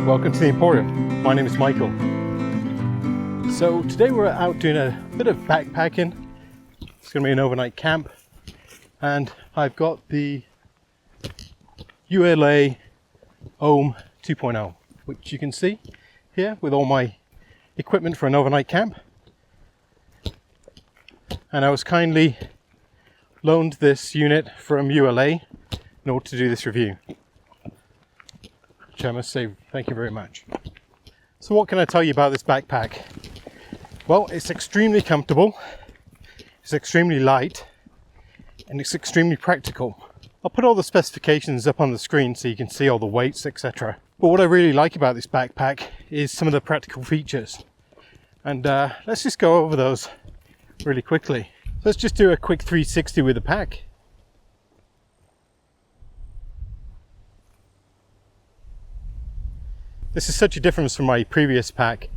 welcome to the Emporium. My name is Michael. So today we're out doing a bit of backpacking. It's going to be an overnight camp, and I've got the ULA Ohm 2.0, which you can see here with all my equipment for an overnight camp. And I was kindly loaned this unit from ULA in order to do this review, which I must say thank you very much. So what can I tell you about this backpack? Well, it's extremely comfortable, it's extremely light, and it's extremely practical. I'll put all the specifications up on the screen so you can see all the weights, etc. But what I really like about this backpack is some of the practical features. And let's just go over those really quickly. Let's just do a quick 360 with the pack. This is such a difference from my previous pack.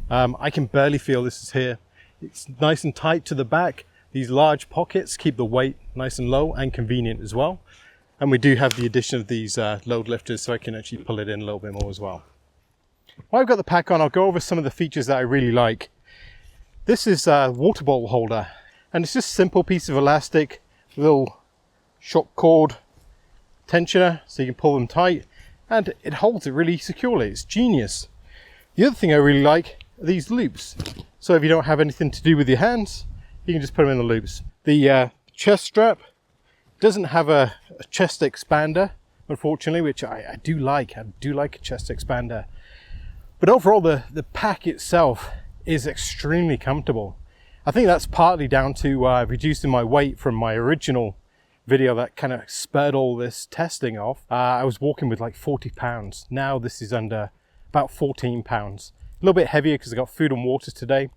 I can barely feel this is here. It's nice and tight to the back. These large pockets keep the weight nice and low and convenient as well. And we do have the addition of these load lifters, so I can actually pull it in a little bit more as well. While I've got the pack on, I'll go over some of the features that I really like. This is a water bottle holder, and it's just a simple piece of elastic, little shock cord tensioner, so you can pull them tight, and it holds it really securely. It's genius. The other thing I really like are these loops. So if you don't have anything to do with your hands, you can just put them in the loops. The chest strap doesn't have a chest expander, unfortunately, which I do like. I do like a chest expander. But overall, the pack itself is extremely comfortable. I think that's partly down to reducing my weight from my original video that kind of spurred all this testing off. I was walking with like 40 pounds. Now this is under about 14 pounds. A little bit heavier because I got food and water today.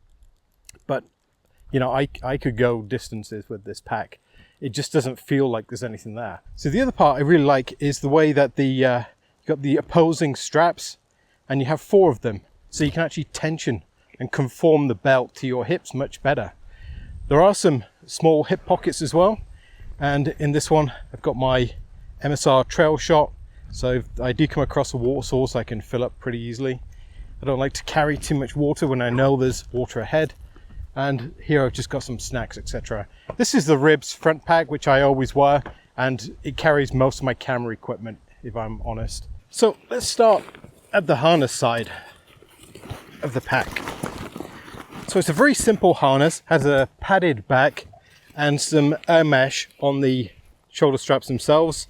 But, you know, I could go distances with this pack. It just doesn't feel like there's anything there. So the other part I really like is the way that you've got the opposing straps, and you have 4 of them. So you can actually tension and conform the belt to your hips much better. There are some small hip pockets as well. And in this one, I've got my MSR trail shot. So if I do come across a water source, I can fill up pretty easily. I don't like to carry too much water when I know there's water ahead. And here I've just got some snacks, etc. This is the Ribs front pack, which I always wear, and it carries most of my camera equipment, if I'm honest. So let's start at the harness side of the pack. So it's a very simple harness, has a padded back and some air mesh on the shoulder straps themselves.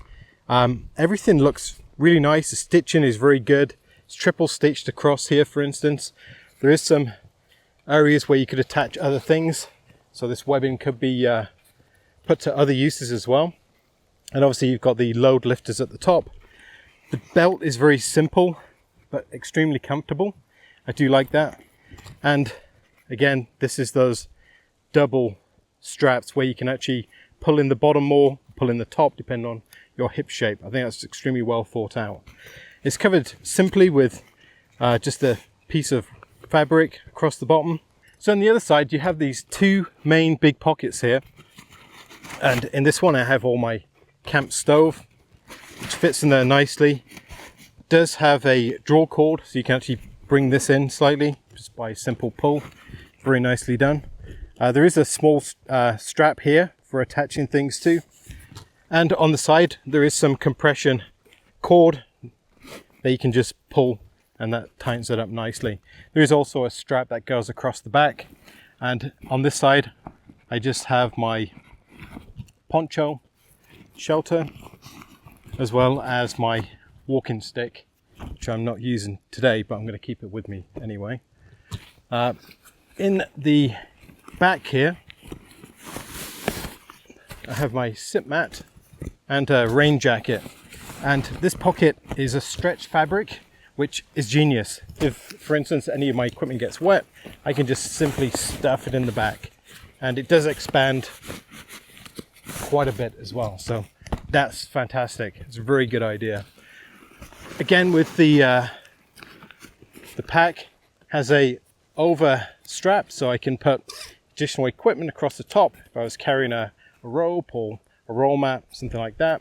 Everything looks really nice. The stitching is very good. It's triple stitched across here, for instance. There is some areas where you could attach other things, so this webbing could be put to other uses as well. And obviously you've got the load lifters at the top. The belt is very simple but extremely comfortable. I do like that. And again, this is those double straps where you can actually pull in the bottom more, pull in the top, depending on your hip shape. I think that's extremely well thought out. It's covered simply with just a piece of fabric across the bottom. So on the other side, you have these 2 main big pockets here. And in this one, I have all my camp stove, which fits in there nicely. It does have a draw cord, so you can actually bring this in slightly just by simple pull. Very nicely done. There is a small strap here for attaching things to. And on the side, there is some compression cord that you can just pull, and that tightens it up nicely. There is also a strap that goes across the back. And on this side, I just have my poncho shelter, as well as my walking stick, which I'm not using today, but I'm going to keep it with me anyway. In the back here, I have my sit mat and a rain jacket. And this pocket is a stretch fabric, which is genius. If, for instance, any of my equipment gets wet, I can just simply stuff it in the back. And it does expand quite a bit as well. So that's fantastic. It's a very good idea. Again, with the pack has a over strap, so I can put additional equipment across the top if I was carrying a rope or a roll mat, something like that.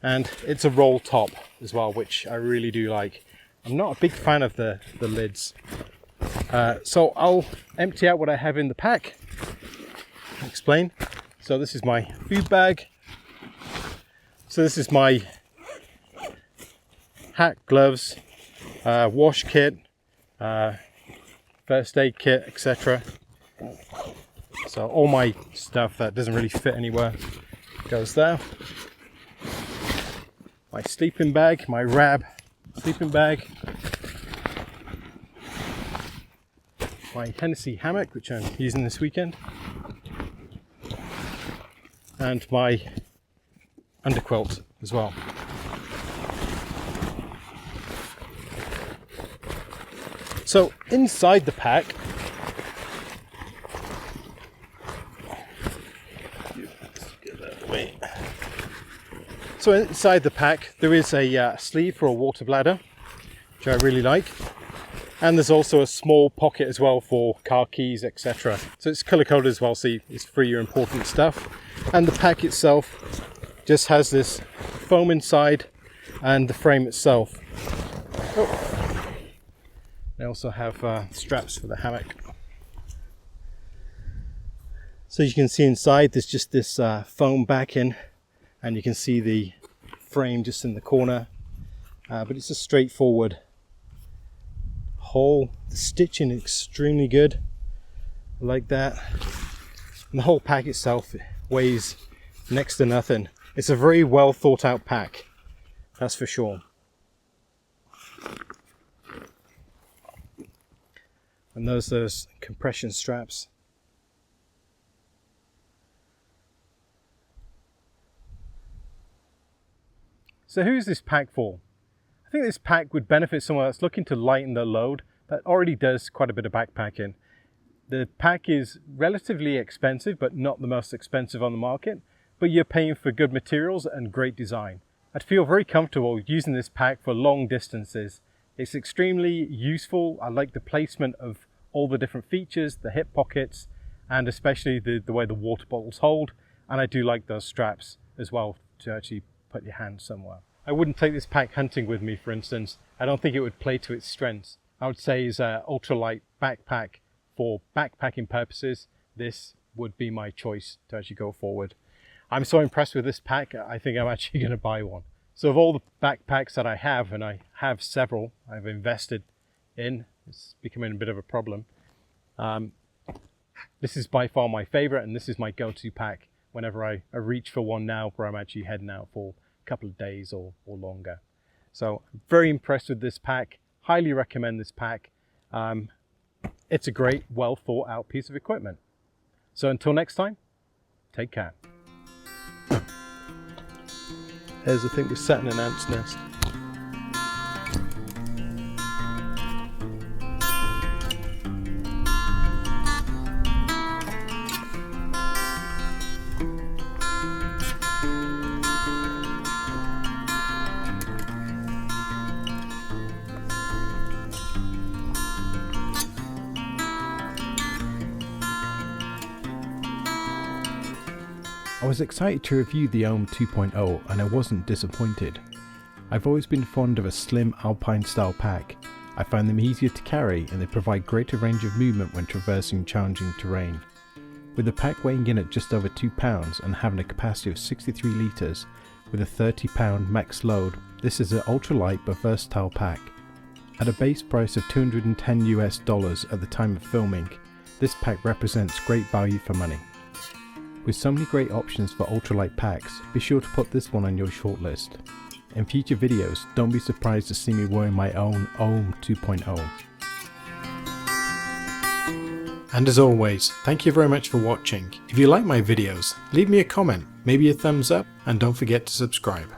And it's a roll top as well, which I really do like. I'm not a big fan of the lids. So I'll empty out what I have in the pack. Explain. So this is my food bag. So this is my hat, gloves, wash kit, first aid kit, etc. So all my stuff that doesn't really fit anywhere goes there. My sleeping bag, my Rab sleeping bag. My Hennessy hammock, which I'm using this weekend. And my underquilt as well. So inside the pack, so inside the pack there is a sleeve for a water bladder, which I really like, and there's also a small pocket as well for car keys, etc. So it's color coded as well, so it's free your important stuff. And the pack itself just has this foam inside and the frame itself. Oh. They also have straps for the hammock. So you can see inside there's just this foam backing, and you can see the frame just in the corner, but it's a straightforward hole. The stitching is extremely good, I like that. And the whole pack itself weighs next to nothing. It's a very well thought out pack, that's for sure. And those compression straps. So who's this pack for? I think this pack would benefit someone that's looking to lighten their load, that already does quite a bit of backpacking. The pack is relatively expensive, but not the most expensive on the market, but you're paying for good materials and great design. I'd feel very comfortable using this pack for long distances. It's extremely useful. I like the placement of all the different features, the hip pockets, and especially the way the water bottles hold. And I do like those straps as well to actually put your hand somewhere. I wouldn't take this pack hunting with me, for instance. I don't think it would play to its strengths. I would say is an ultralight backpack for backpacking purposes. This would be my choice to actually go forward. I'm so impressed with this pack, I think I'm actually going to buy one. So of all the backpacks that I have, and I have several I've invested in, it's becoming a bit of a problem. This is by far my favorite, and this is my go-to pack whenever I reach for one now where I'm actually heading out for a couple of days or longer. So I'm very impressed with this pack. Highly recommend this pack. It's a great, well thought out piece of equipment. So until next time, take care. There's the thing, we're set in an ant's nest. I was excited to review the Ohm 2.0 and I wasn't disappointed. I've always been fond of a slim alpine style pack. I find them easier to carry and they provide greater range of movement when traversing challenging terrain. With the pack weighing in at just over 2 pounds and having a capacity of 63 litres with a 30 pound max load, this is an ultralight but versatile pack. At a base price of $210 US at the time of filming, this pack represents great value for money. With so many great options for ultralight packs, be sure to put this one on your shortlist. In future videos, don't be surprised to see me wearing my own Ohm 2.0. And as always, thank you very much for watching. If you like my videos, leave me a comment, maybe a thumbs up, and don't forget to subscribe.